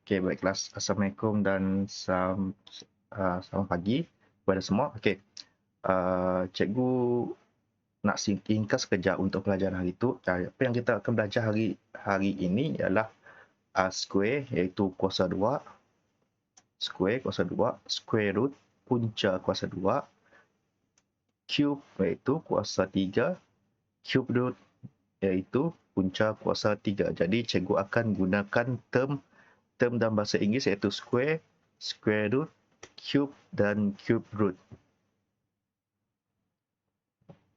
Okey, baiklah. Assalamualaikum dan selamat pagi kepada semua. Okey, cikgu nak ringkas sekejap untuk pelajaran hari itu. Apa yang kita akan belajar hari ini ialah square, iaitu kuasa 2, square root, punca kuasa 2, cube iaitu kuasa 3, cube root iaitu punca kuasa 3. Jadi cikgu akan gunakan term dalam bahasa Inggeris iaitu square, square root, cube dan cube root.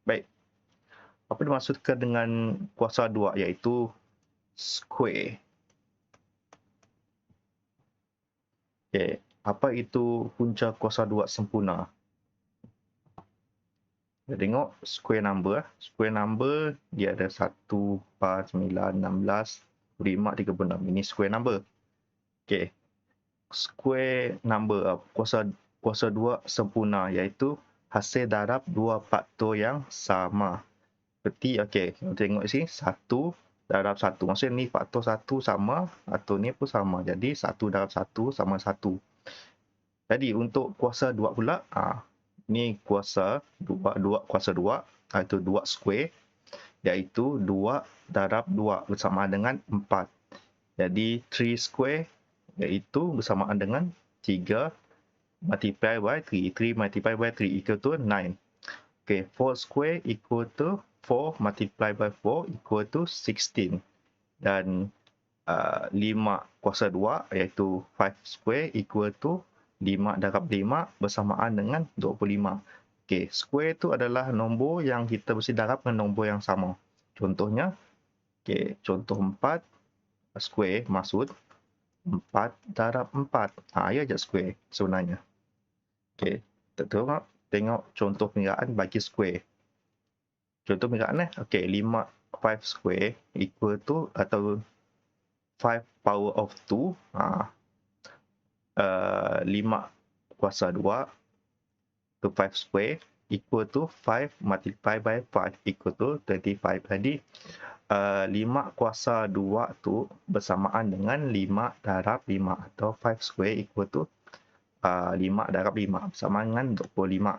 Baik, apa dimaksudkan dengan kuasa 2 iaitu square? Okey, apa itu punca kuasa 2 sempurna? Kita tengok square number. Square number dia ada 1, 4, 9, 16, 25, 36. Ini square number. Okey. Square number kuasa 2 sempurna iaitu hasil darab dua faktor yang sama. Seperti okey, kita tengok sini 1 darab 1. Maksudnya ni faktor 1 sama atau ni pun sama. Jadi 1 darab 1 sama 1. Jadi untuk kuasa 2 pula, ni kuasa 2 kuasa 2 iaitu 2 square iaitu 2 darab 2 bersamaan dengan 4. Jadi 3 square iaitu bersamaan dengan 3 multiply by 3. 3 multiply by 3 equal to 9. Okay, 4 square equal to 4 multiply by 4 equal to 16. Dan 5 kuasa 2 iaitu 5 square equal to 5 darab 5 bersamaan dengan 25. Okay, square itu adalah nombor yang kita mesti darab dengan nombor yang sama. Contohnya, okay, contoh 4 square maksud 4 darab 4. Ia je square sebenarnya. Okay, kita tengok contoh pengiraan bagi square. Contoh pengiraan okay, 5 square equal to atau 5 power of 2. 5 kuasa 2 to 5 square equal to 5 multiply by 5 equal to 25. Jadi 5 kuasa 2 tu bersamaan dengan 5 darab 5 atau 5 square equal to 5 darab 5 bersamaan dengan 25.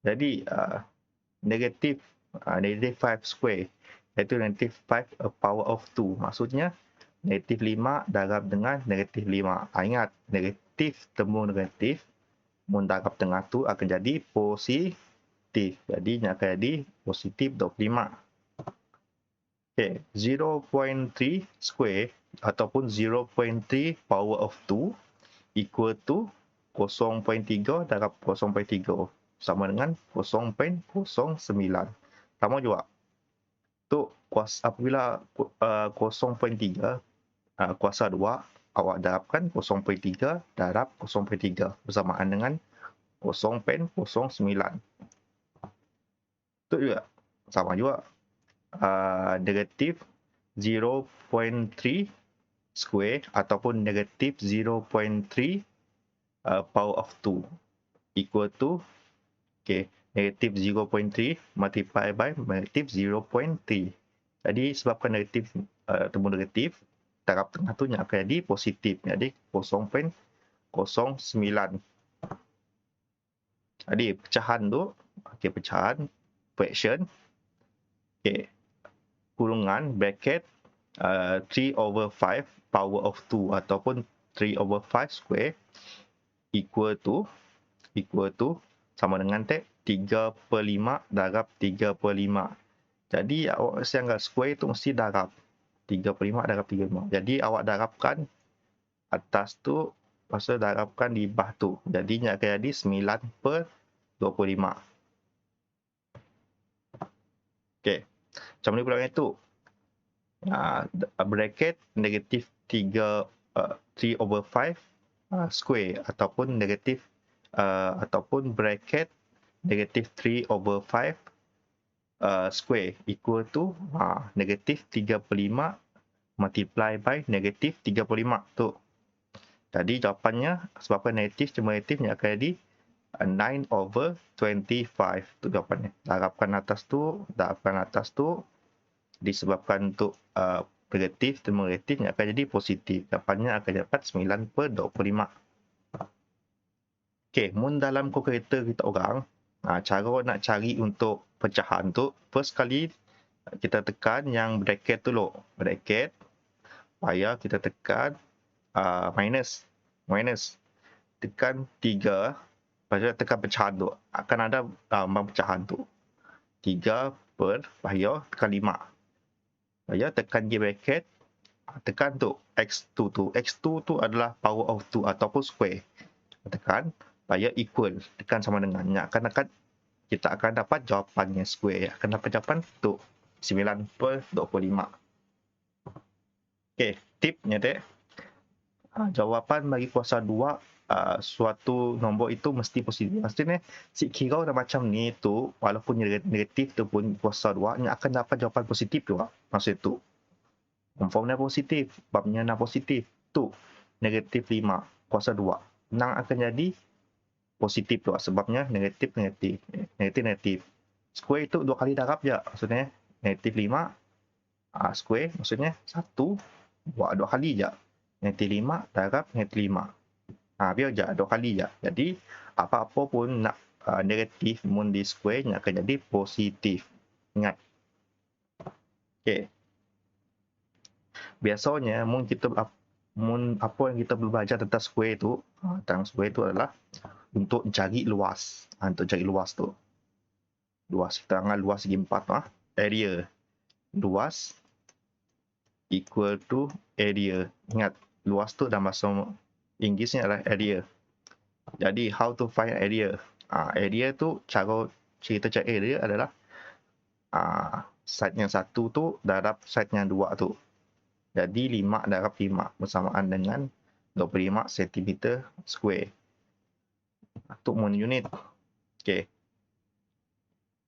Jadi negatif 5 square iaitu negatif 5 power of 2. Maksudnya negatif 5 darab dengan negatif 5. Ingat, negatif temu negatif darab tengah tu akan jadi positif. Jadi ini akan jadi positif 25. Okay, 0.3 square ataupun 0.3 power of 2 equal to 0.3 darab 0.3 sama dengan 0.09. Sama juga. Untuk apabila 0.3 kuasa 2 awak darabkan 0.3 darab 0.3 bersamaan dengan 0.09. Itu juga sama juga. Negatif 0.3 square ataupun negatif 0.3 power of 2 equal to negatif 0.3 multiply by negatif 0.3. Jadi sebabkan negatif temu negatif, darab tengah tu yang akan jadi positif. Jadi 0.09. Jadi pecahan tu, pecahan, fraction, kurungan, bracket, 3/5 power of 2 ataupun 3/5 square equal to sama dengan 3/5 darab 3/5. Jadi awak mesti anggap square tu mesti darab 3/5 darab 3/5. Jadi awak darabkan atas tu, lepas tu darabkan di bawah tu. Jadinya akan jadi 9/25. Okey. Macam mana pula itu? Bracket negatif 3/5 square ataupun negatif ataupun bracket negatif 3/5 square equal to negatif 3/5 multiply by negatif 3/5 tu. Jadi jawapannya sebabkan negatif cuma negatifnya akan jadi 9/25 tu jawapannya. Darabkan atas tu disebabkan untuk negatif tambah negatif ni akan jadi positif. Jawapannya akan dapat 9/25. Okey, mun dalam kalkulator kita orang, cara nak cari untuk pecahan tu, first kali kita tekan yang bracket tu dulu. Bracket, payah kita tekan minus. Tekan 3, lepas tu tekan pecahan tu. Akan ada ambang pecahan tu. 3 per, payah tekan 5. Payah tekan G bracket, tekan tu X2 tu. X2 tu adalah power of 2 ataupun square. Tekan, payah equal. Tekan sama dengan. Kita akan dapat jawapannya square. Akan dapat jawapan tu 9/25. Okey, tipnya dek. Jawapan bagi kuasa 2, suatu nombor itu mesti positif. Maksudnya, si kira dah macam ni tu, walaupun negatif tu pun kuasa 2, nya akan dapat jawapan positif juga. Maksud tu. Formnya positif, babnya nak positif. Tu, negatif 5, kuasa 2. Nang akan jadi positif tu sebabnya negatif. Square itu 2 kali darab je. Maksudnya, negatif 5, square, maksudnya 1, buat 2 kali je. Negatif 5 darab negatif 5. Biar je 2 kali je. Jadi, apa-apa pun nak negatif mun di square, nya akan jadi positif. Ingat. Okey. Biasanya mun apa yang kita belajar tentang square tu, adalah untuk cari luas. Untuk cari luas tu. Luas, kita anggap luas segi 4 area. Luas equal to area. Ingat, luas tu dalam bahasa Inggerisnya adalah area. Jadi, how to find area? Area tu, cara cerita cari area adalah side yang 1 tu darab side yang 2 tu. Jadi 5 darab 5 bersamaan dengan 25 cm square. Untuk mun unit. Okey.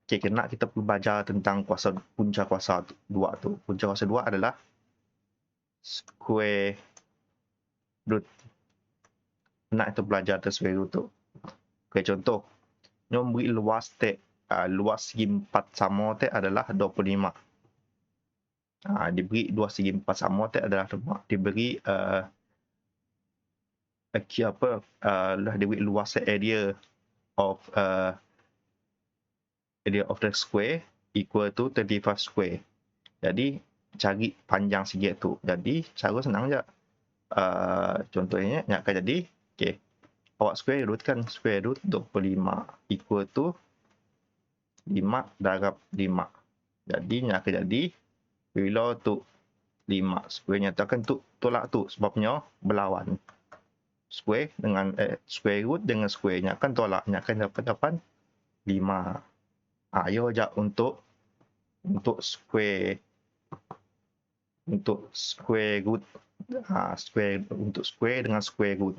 Kena kita perlu belajar tentang punca kuasa 2 tu. Punca kuasa 2 adalah square root. Nak kita belajar tentang square root tu. Okey, contoh. Yang beri luas luas segi 4 sama adalah 25. Diberi luas segi 4 sama adalah diberi diberi luas area of the square equal to 35 square. Jadi cari panjang segi tu. Jadi cara senang je. Contohnya nak akan jadi, okey. Awak square root kan, square root 25 equal to 5 darab 5. Jadi nya akan jadi bila tu 5 square nya akan tolak tu sebabnya berlawan. Square dengan square root dengan square nya akan tolak, nya akan dapat 5. Yo je untuk square root. Untuk square dengan square root.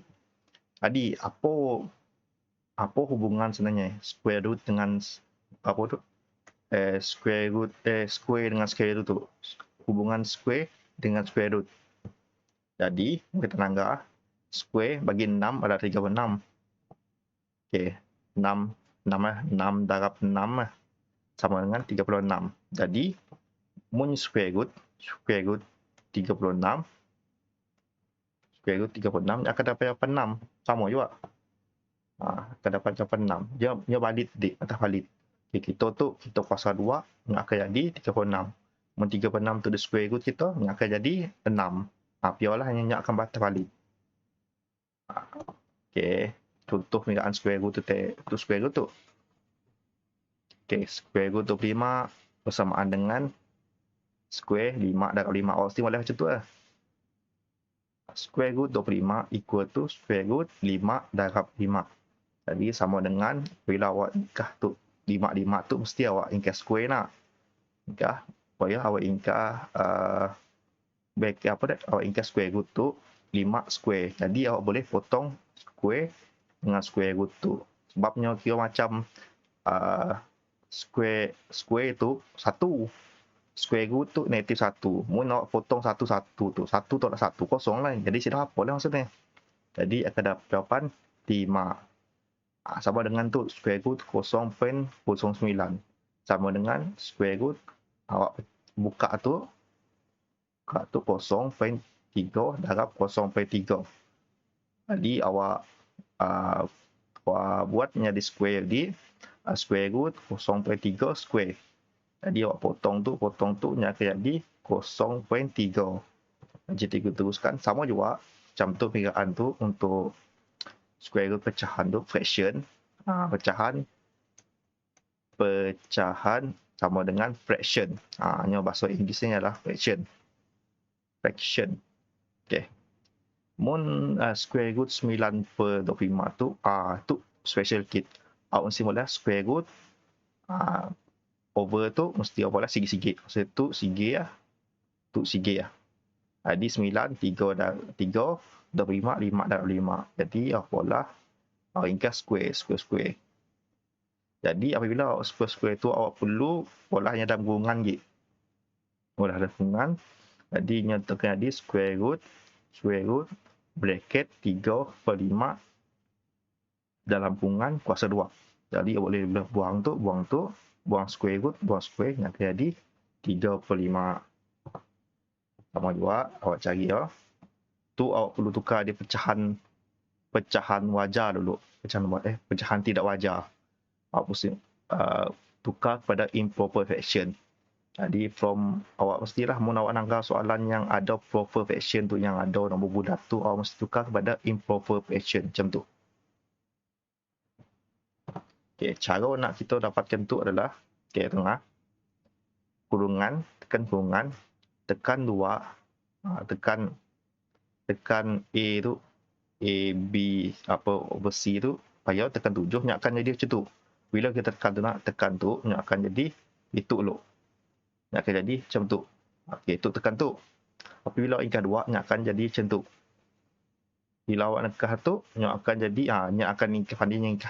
Jadi apa hubungan sebenarnya square root dengan apa tu? Square dengan square root tu. Hubungan square dengan square root. Jadi, kita langgar square bagi 6 adalah 36. Okey, 6 darab 6 sama dengan 36. Jadi, mun square root 36 akan dapat jawapan 6. Sama juga. Akan dapat jawapan 6. Dia valid dik, atau valid. Okay, kita kuasa 2, nak akan jadi 36. Mun 36 tu the square root kita, nak akan jadi 6. Biarlah hanya akan batal valid. Okey, contoh penggunaan square root tu square root tu. Okey, square root 25 bersamaan dengan square 5 darab 5. Mesti boleh macam tu lah. Square root 25 equal to square root 5 darab 5. Jadi sama dengan bila awak ingkah tu 5 tu mesti awak ingkah square nak. Ingkah, supaya awak ingkah awak ingkah square root tu 5 square. Jadi awak boleh potong square dengan square root tu. Sebabnya kira macam square tu 1. Square root tu negatif 1. Mun awak potong 1 tu. 1 tolak 1 kosong lah. Jadi sudah apa lah maksudnya. Jadi akan dapat jawapan 5. Sama dengan tu square root 0.09. Sama dengan square root awak buka tu tukar tu 0.3 darab 0.3. Jadi awak buat menjadi square di square root 0.3 square. Jadi awak potong tu nya akan jadi 0.3. Jadi kita teruskan sama juga macam tu perkiraan tu untuk square root pecahan tu fraction. Pecahan sama dengan fraction. Hanya bahasa Inggerisnya adalah fraction. Okey. Mun square root 9/25 tu tu special kit. Awak mesti mula square root over tu mesti awak mula sigi-sigi. Maksud tu sigi lah. Tu sigi lah. Jadi 9 3 25 5 darab 5. Jadi awak mula ringkas square. Jadi apabila awak square tu awak perlu olah yang dalam kurungan je. Olah dalam kurungan. Jadi nyatakan jadi square root bracket 3/5 dalam kurungan kuasa 2. Jadi awak boleh buang square root, buang square yang akan jadi 3/5. Sama juga awak cari ya. Tu awak perlu tukar dia pecahan wajar dulu. Pecahan tidak wajar. Awak mesti tukar kepada improper fraction. Jadi awak mestilah mun awak nangka soalan yang ada proper fraction tu, yang ada nombor bulat tu, awak mesti tukar kepada improper fraction macam tu. Okey, cara nak kita dapatkan tu adalah tengah kurungan, tekan 2, tekan A tu, A, B, over C tu, payah tekan 7, nya akan jadi macam tu. Bila kita tekan tu, nya akan jadi itu dulu. Nya akan jadi macam tu. Okey, tu tekan tu. Apabila ingkar 2, nya akan jadi macam tu. Bila awak nekah tu, nya akan jadi nya akan ingkar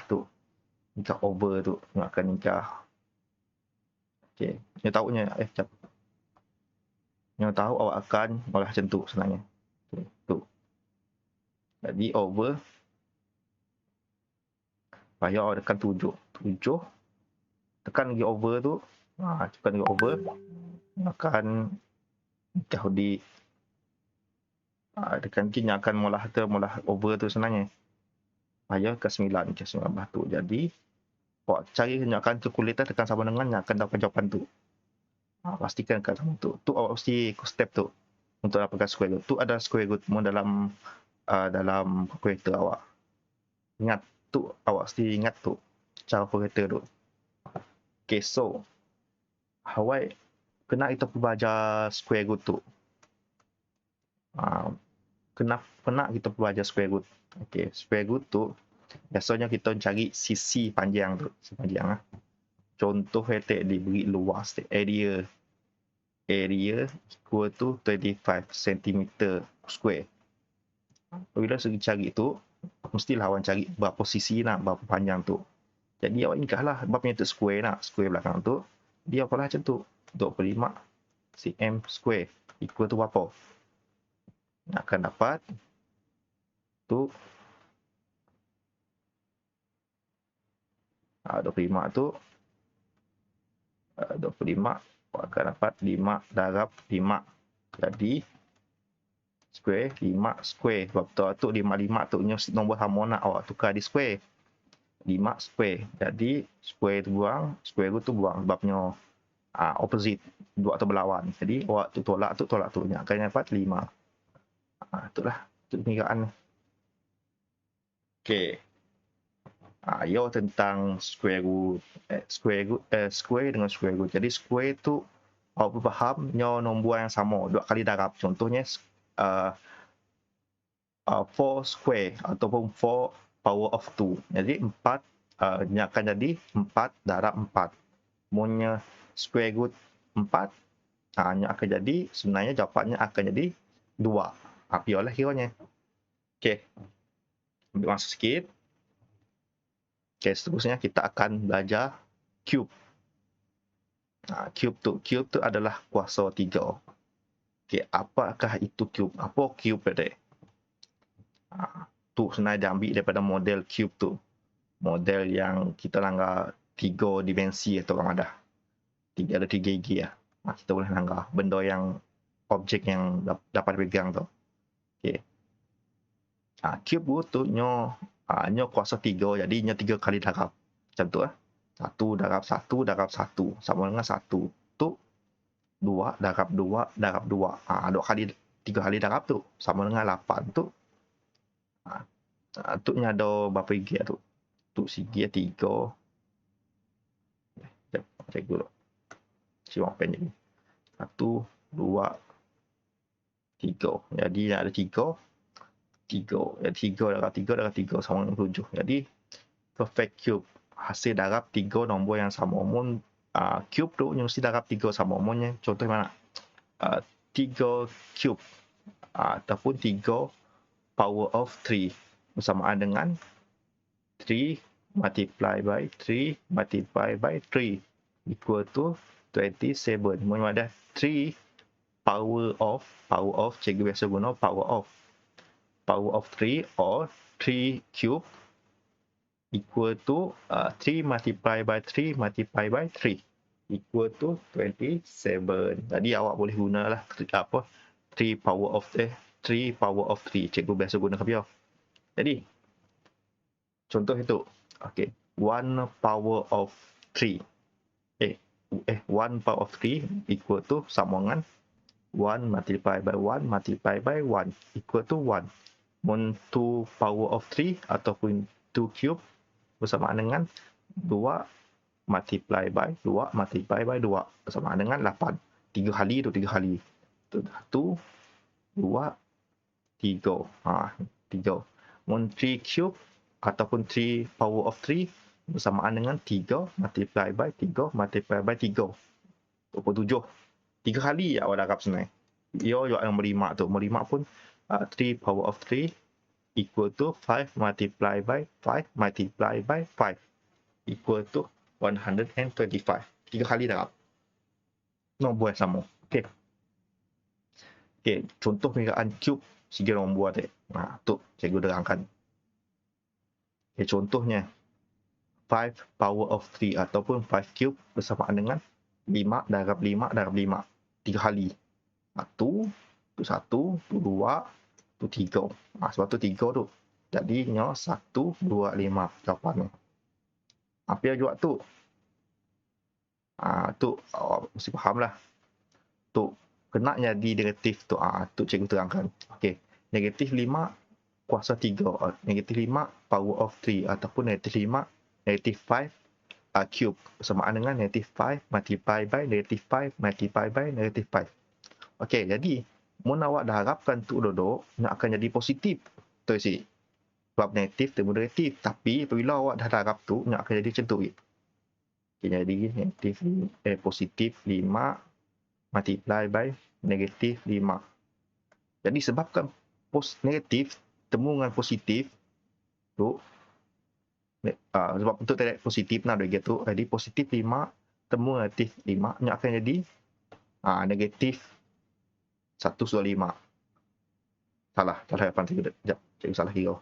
tu. Ingkar over tu, nya akan ingkar. Okey, nya tahu jap. Nya tahu awak akan olah macam tu sebenarnya. Okay, tu. Jadi over payah awak tekan 7. Tekan lagi over tu. Tekan lagi over. Akan di tekan kini akan mula over tu sebenarnya. Payah ke 9 batu. Jadi awak cari akan calculator tekan sama dengan akan dapat jawapan tu. Pastikan akan sama tu. Tu awak mesti ikut step tu untuk dapatkan square root. Tu ada square root dalam calculator awak. Ingat tu, awak mesti ingat tu cara calculator tu. Okay, so awak kena kita belajar square root tu. Kena kita belajar square root. Okay, square root tu biasanya kita cari sisi panjang tu. Contoh kita diberi luas area equal to 25 cm square. Bila segi cari tu, mestilah awak cari berapa sisi berapa panjang tu. Jadi awak ingkahlah berapa meter square square belakang tu. Dia apalah macam tu. 25 cm square equal to berapa? Akan dapat tu 25 tu 25 akan dapat 5 darab 5. Jadi square 5 square. Sebab tu 55 tu nombor sama awak tukar di square. 5 square. Jadi square tu buang, square root tu buang sebabnya opposite, dua atau berlawan. Jadi awak tu tolak tu akan dapat 5. Itulah perkiraan. Okey. Ia tentang square root, square dengan square root. Jadi square tu awak faham nombor yang sama, 2 kali darab. Contohnya 4 square ataupun 4 power of 2. Jadi 4 akan jadi 4 darab 4. Munnya square root 4 nya akan jadi, sebenarnya jawapannya akan jadi 2. Biarlah kiranya. Okey. Ambil masa sikit. Okey, seterusnya kita akan belajar cube. Cube tu adalah kuasa 3. Okey, apakah itu cube? Apa cube tadi? Tu sebenarnya diambil daripada model cube tu. Model yang kita langgar 3 dimensi atau orang ada. Ada 3 gigi lah. Kita boleh langgar benda yang objek yang dapat pegang tu. Okey. Cube tu nyo kuasa 3, jadi nyo 3 kali darab. Macam tu lah. 1 darab 1 darab 1 sama dengan 1. Tu 2 darab 2 darab 2. 2 kali 3 kali darab tu sama dengan 8 tu. Tu nya ada berapa gig tu? Tu segi 3. Cek dulu. Siapa pen ni? 1 2 3. Jadi ada 3. 3. Jadi 3 darab 3 darab 3 sama dengan 7. Jadi perfect cube hasil darab 3 nombor yang sama. Mun cube tu yang mesti darab 3 sama. Munnya contoh mana? 3 cube ataupun 3 power of 3 bersamaan dengan 3 multiply by 3 multiply by 3 equal to 27. Mun ada 3 power of cikgu biasa guna power of 3 or 3 cube equal to 3 multiply by 3 multiply by 3 equal to 27. Jadi awak boleh gunalah 3 power of 3 cikgu biasa guna kapiau. Jadi contoh itu. Okey, 1 power of 3 1 power of 3 equal to sama dengan 1 multiply by 1 multiply by 1 equal to 1. Mun 2 power of 3 ataupun 2 cube bersamaan dengan 2 multiply by 2 multiply by 2 bersamaan dengan 8. 3 kali tu 3 kali. 1 2 3. 3. Mun 3 cube ataupun 3 power of 3 bersamaan dengan 3 multiply by 3 multiply by 3. 27. 3 kali awak darab senang. Yo nombor 5 tu. Nombor 5 pun 3 power of 3 equal to 5 multiply by 5 multiply by 5 equal to 125. 3 kali darab. Nombor yang sama. Okey. Okey, contoh pengiraan cube segi nombor tadi. Tu cikgu terangkan. Okay, contohnya 5 power of 3 ataupun 5 cube bersamaan dengan 5 darab 5 darab 5. 3 kali. Tu 1, tu 2, tu 3. Sebab tu 3 tu. Jadi nyo 1, 2, 5 jawapan. Apa yang jawab tu? Tu awak mesti faham lah. Tu kena jadi negatif tu. Tu cikgu terangkan. Okey. Negatif 5 kuasa 3. Negatif 5 power of 3 ataupun negatif 5 negatif 5 cube bersamaan dengan negatif 5 multiply by negatif 5 multiply by negatif 5. Okey, jadi mun awak darabkan tu duduk nak akan jadi positif. Tu isi. Sebab negatif temu negatif, tapi apabila awak dah darab tu nak akan jadi macam tu. Okey, jadi negatif positif 5 multiply by negatif 5. Jadi sebabkan negatif temu dengan positif tu sebab untuk tadi positif nak dia tu, jadi positif 5 temu negatif 5 nya akan jadi negatif 1/5. Salah jawapan cikgu. Jap, cikgu salah kira.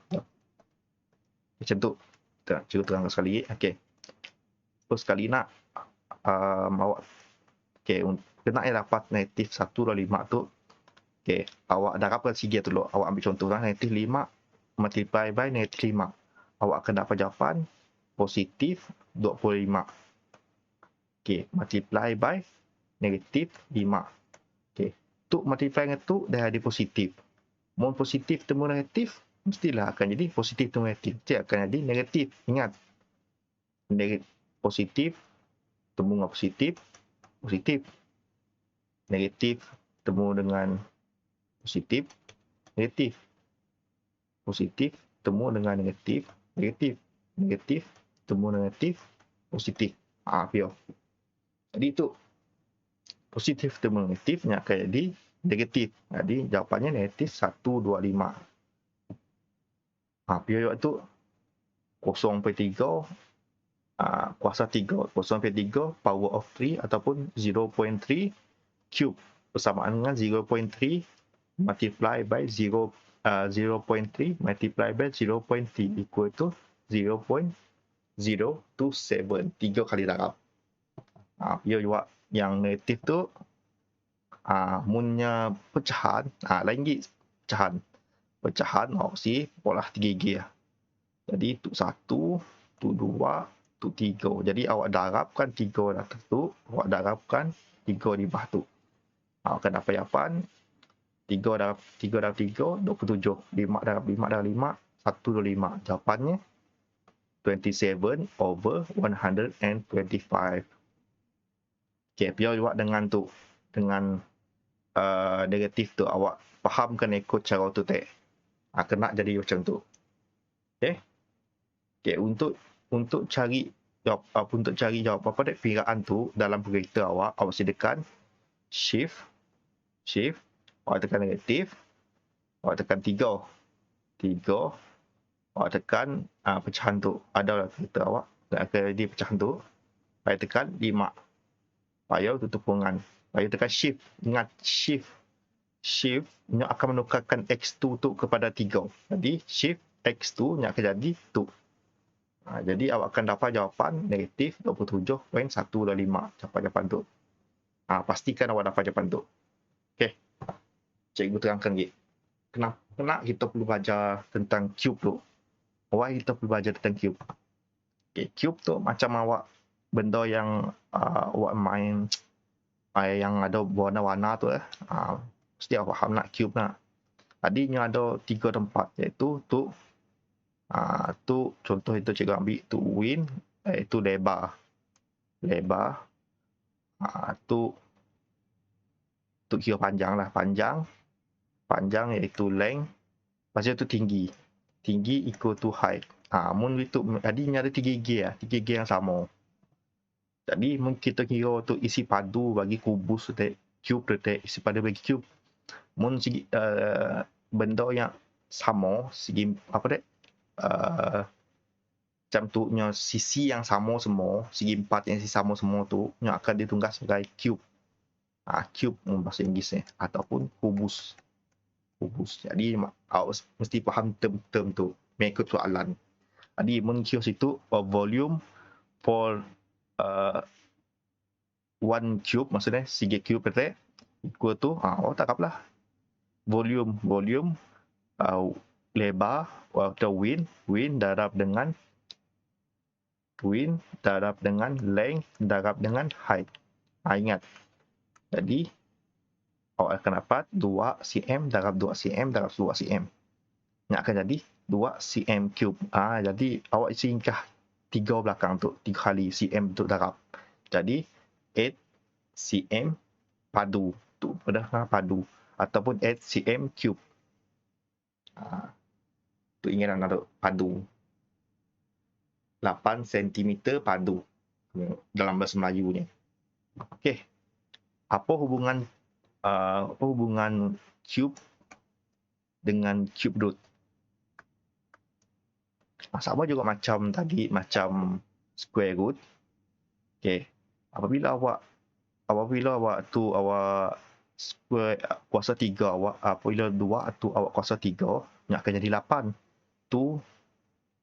Macam tu. Cikgu terangkan sekali. Okey. Terus sekali nak awak kena dapat negatif 1/5 tu. Okey, awak darabkan segi tu dulu. Awak ambil contoh lah negatif 5 multiply by negatif 5. Awak akan dapat jawapan positif 25. Okey, multiply by negatif 5. Okey, tu multiply dengan tu dah ada positif. Mun positif temu negatif, mestilah akan jadi positif temu negatif. Dia akan jadi negatif. Ingat. Positif temu dengan positif, positif. Negatif temu dengan positif, negatif. Positif temu dengan negatif, negatif. Negatif temu negatif, positif. Pio. Jadi itu positif temu negatif nya akan jadi negatif. Jadi jawapannya negatif 125. Pio waktu 0.3 kuasa 3, 0.3 power of 3 ataupun 0.3 cube bersamaan dengan 0.3 multiply by 0.3 multiply by 0.3 equal to 0.027. 3 kali darab. Dia jawab yang negatif tu Munnya pecahan, lain lagi pecahan. Pecahan awak si pola 3G lah. Jadi tu 1, tu 2, tu 3. Jadi awak darabkan 3 dah tu, awak darabkan 3 di bawah tu. Awak akan dapat jawapan 3 darab 3, 27. 5 darab 5 darab 5, 125. Jawapannya 27/125. Okay, biar awak dengan tu, dengan negatif tu, awak fahamkan ikut cara tu tak. Kena jadi macam tu. Okay. Okay, untuk cari jawab apa dek perkiraan tu dalam kereta awak sedekan shift, awak tekan negatif, awak tekan 3, awak tekan pecahan tu. Ada kereta awak akan jadi pecahan tu. Awak tekan 5. Payah tutup kurungan. Awak tekan shift. Ingat shift nya akan menukarkan X2 tu kepada 3. Jadi shift X2 nya akan jadi tu. Jadi awak akan dapat jawapan negatif 27.125. Jawapan tu. Pastikan awak dapat jawapan tu. Okey. Cikgu terangkan lagi. Kenapa kita perlu belajar tentang cube tu? Why kita perlu belajar tentang cube? Okay, cube tu macam awak benda yang awak main yang ada warna-warna tu mesti awak faham nak cube nak. Tadinya ada 3 tempat iaitu tu contoh itu cikgu ambil tu win, iaitu lebar tu kira panjang lah, panjang iaitu length, lepas tu tinggi equal to height. Mun itu tadinya ada 3G 3G yang sama. Jadi mun kita kira tu isi padu bagi kubus tu cube tu isi padu bagi cube. Mun segi benda yang sama segi apa dek macam tu nya sisi yang sama semua, segi 4 yang sama semua tu nya akan ditugas sebagai cube. Cube bahasa Inggeris ataupun kubus. Jadi awak mesti faham term tu mengikut soalan. Jadi mun kira situ volume for one cube, maksudnya segi cube tu equal to awak tangkaplah volume lebar atau win darab dengan length darab dengan height. Ingat. Jadi awak akan dapat 2 cm darab 2 cm darab 2 cm. Yang akan jadi 2 cm cube. Jadi awak singkah 3 belakang tu, 3 kali cm tu darab. Jadi 8 cm padu tu pada padu ataupun 8 cm cube. Tu ingat nak padu. 8 cm padu dalam bahasa Melayu ni. Okey. Apa hubungan cube dengan cube root? Sama juga macam tadi, macam square root. Okey. Apabila awak square kuasa 3 awak, apabila 2 tu awak kuasa 3, yang akan jadi 8. Tu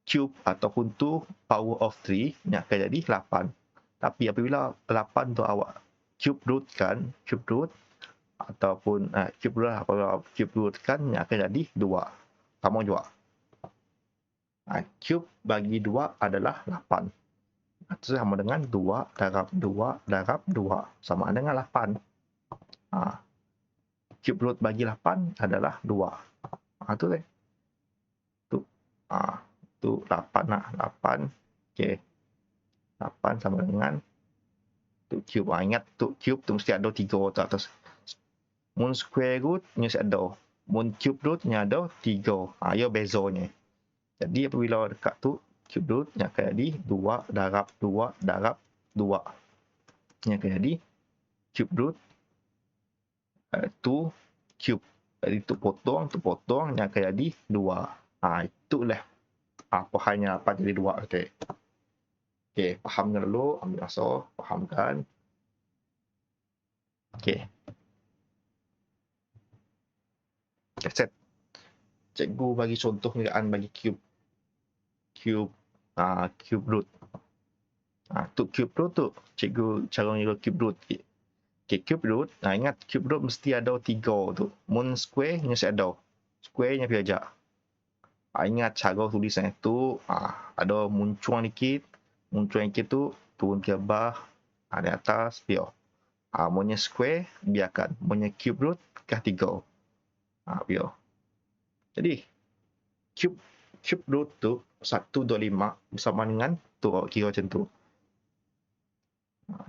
cube ataupun tu power of 3, yang akan jadi 8. Tapi apabila 8 tu awak cube root ataupun cube root kan, yang akan jadi 2. Sama juga. Cube bagi 2 adalah 8. Itu sama dengan 2 darab 2 darab 2. Sama dengan 8. Cube root bagi 8 adalah 2. Tu deh. Tu 8 lah. 8. Okey. 8 sama dengan tu cube. Ingat tu cube tu mesti ada 3 tu atas. Mun square root nya ada. Mun cube root nya ada 3. Ya bezanya. Jadi apabila dekat tu cube root nya akan jadi 2 darab 2 darab 2. Nya akan jadi cube root tu cube. Jadi tu potong nya akan jadi 2. Itulah apa halnya 8 jadi 2. Okey, fahamkan dulu, ambil masa, fahamkan. Okey. Set. Cikgu bagi contoh penggunaan bagi cube root. Tu cube root tu cikgu cara mengira cube root. Okay, cube root. Ingat cube root mesti ada 3 tu. Mun square nya ada. Square nya pergi ajak. Ingat cara tulisan itu ada muncuang dikit. Muncuang dikit tu turun ke bawah. Di atas biar. Munnya square biarkan. Munnya cube root ke 3. Biar. Jadi cube root tu 125 bersama dengan tu kira macam tu.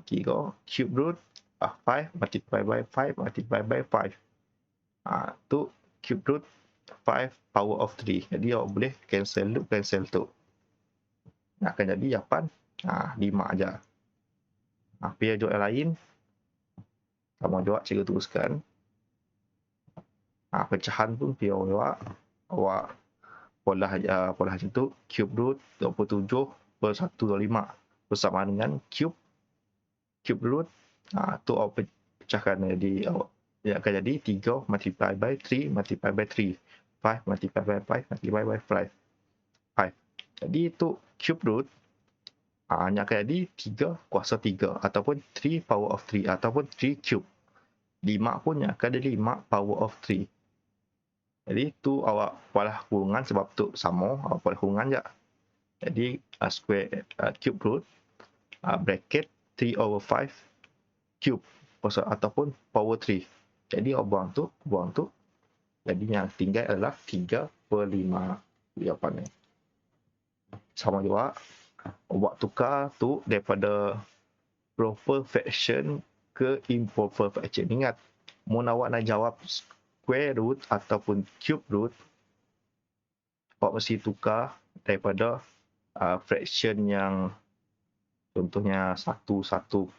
Kira cube root 5 multiply by 5 multiply by 5. Tu cube root 5 power of 3. Jadi awak boleh cancel tu. Akan jadi jawapan 5 aja. Apa jawab yang lain? Sama jawab cikgu teruskan. Pecahan pun biar awak pola macam tu. Cube root 27 per 125 bersama dengan cube root. Tu awak pecahkan. Jadi awak akan jadi 3 multiply by 3 multiply by 3. 5 multiply by 5 multiply by 5. Jadi tu cube root hanya akan jadi 3 kuasa 3 ataupun 3 power of 3 ataupun 3 cube. 5 pun akan jadi 5 power of 3. Jadi tu awak pola kurungan sebab tu sama, awak pola kurungan je. Jadi square cube root bracket 3 over 5 cube ataupun power 3. Jadi awak buang tu. Jadi yang tinggal adalah 3 per 5 jawapan ni. Sama juga awak tukar tu daripada proper fraction ke improper fraction. Ingat, mun awak nak jawab square root ataupun cube root, awak mesti tukar daripada fraction yang contohnya 1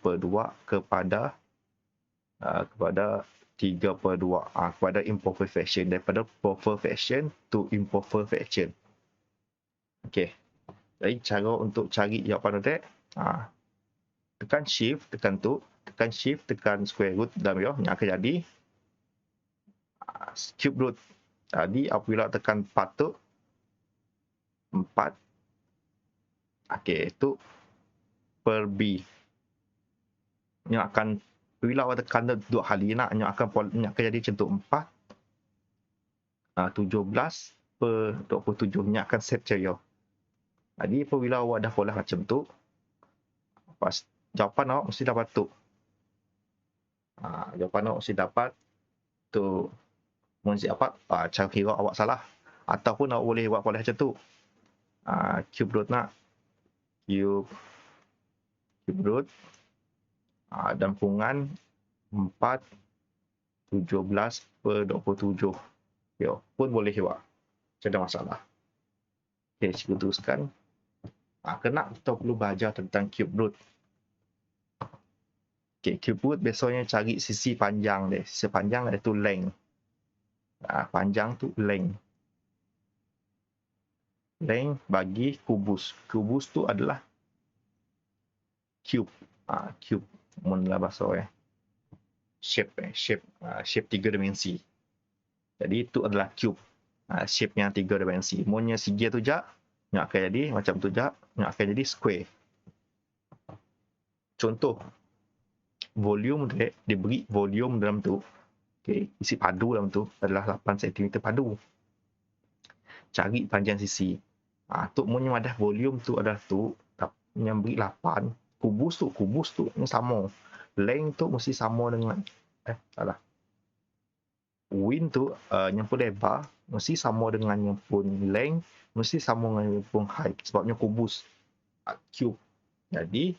per 2 kepada 3 per 2. Kepada improper fraction. Daripada proper fraction to improper fraction. Okey. Jadi cara untuk cari jawapan tu, tekan shift, tekan tu. Tekan shift, tekan square root dalam dia. Yang akan jadi cube root. Jadi apabila tekan 4 tu, 4. Okey, itu per B. Yang akan, bila awak tekan 2 kali, yang akan jadi macam tu 4. 17 per 27. Yang akan set macam. Jadi apabila awak dah pola macam tu, jawapan awak mesti dapat tu. Jawapan awak mesti dapat tu. Mesti dapat cara kira awak salah. Ataupun awak boleh buat pola macam tu. Cube root nak. Cube root. Dan kurungan 4 17 per 27. Pun boleh buat. Tak ada masalah. Okay, cikgu teruskan. Kena kita perlu belajar tentang cube root. Okay, cube root biasanya cari sisi panjang dia. Sisi panjang iaitu length. Panjang tu length. Length bagi kubus. Kubus tu adalah cube. Cube. Mula bahasa shape 3 dimensi. Jadi itu adalah cube. Shape yang 3 dimensi. Munnya segi tu jak, yang akan jadi macam tu jak, yang akan jadi square. Contoh, volume dia beri volume dalam tu. Okay, isi padu dalam tu adalah 8 cm padu. Cari panjang sisi. Tu munnya ada volume tu adalah tu yang beri 8. Kubus tu yang sama. Length tu mesti sama dengan salah. Win tu yang pun lebar mesti sama dengan yang pun length, mesti sama dengan yang pun height sebabnya kubus cube. Jadi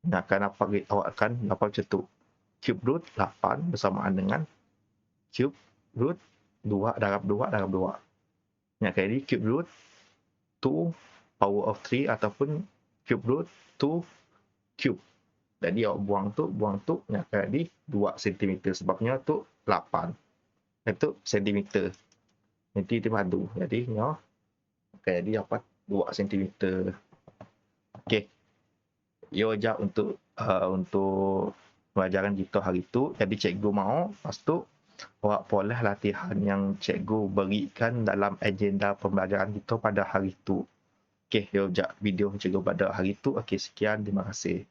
awak akan dapat macam tu. Cube root 8 bersamaan dengan cube root 2 darab 2 darab 2. Yang kali cube root 2 power of 3 ataupun cube root 2 cube. Jadi awak buang tu yang akan jadi 2 cm sebabnya tu 8. Itu cm. Nanti dia padu. Jadi akan jadi dapat 2 cm. Okey. Ia aja untuk pelajaran kita hari tu. Jadi cikgu mahu lepas tu awak pola latihan yang cikgu berikan dalam agenda pembelajaran kita pada hari tu. Okey, ia aja video cikgu pada hari tu. Okey, sekian, terima kasih.